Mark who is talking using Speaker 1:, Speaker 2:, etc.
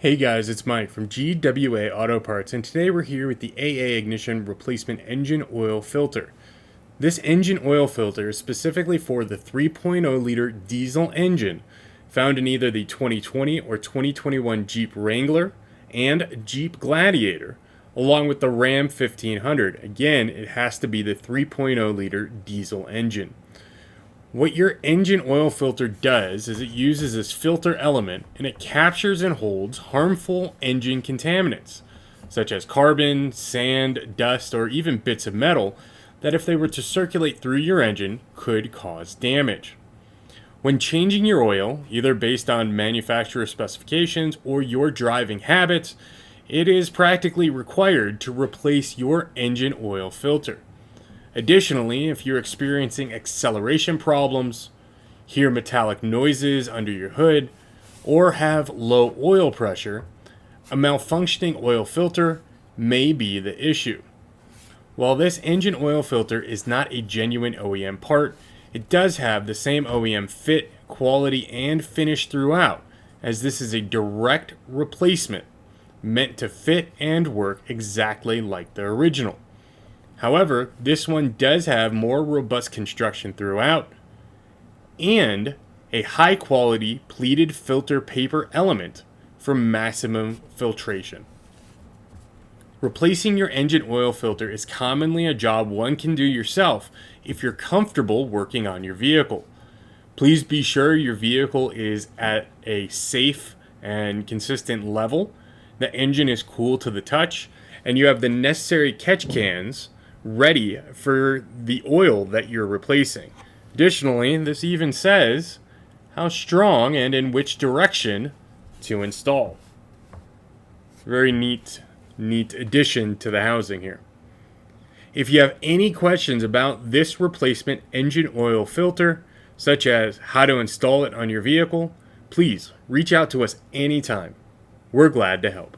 Speaker 1: Hey guys, it's Mike from GWA Auto Parts, and today we're here with the AA Ignition Replacement Engine Oil Filter. This engine oil filter is specifically for the 3.0 liter diesel engine found in either the 2020 or 2021 Jeep Wrangler and Jeep Gladiator, along with the Ram 1500. Again, it has to be the 3.0 liter diesel engine. What your engine oil filter does is it uses this filter element and it captures and holds harmful engine contaminants, such as carbon, sand, dust, or even bits of metal that if they were to circulate through your engine could cause damage. When changing your oil, either based on manufacturer specifications or your driving habits, it is practically required to replace your engine oil filter. Additionally, if you're experiencing acceleration problems, hear metallic noises under your hood, or have low oil pressure, a malfunctioning oil filter may be the issue. While this engine oil filter is not a genuine OEM part, it does have the same OEM fit, quality, and finish throughout, as this is a direct replacement meant to fit and work exactly like the original. However, this one does have more robust construction throughout and a high quality pleated filter paper element for maximum filtration. Replacing your engine oil filter is commonly a job one can do yourself if you're comfortable working on your vehicle. Please be sure your vehicle is at a safe and consistent level, the engine is cool to the touch, and you have the necessary catch cans ready for the oil that you're replacing. Additionally, this even says how strong and in which direction to install. Very neat addition to the housing here. If you have any questions about this replacement engine oil filter, such as how to install it on your vehicle, please reach out to us anytime. We're glad to help.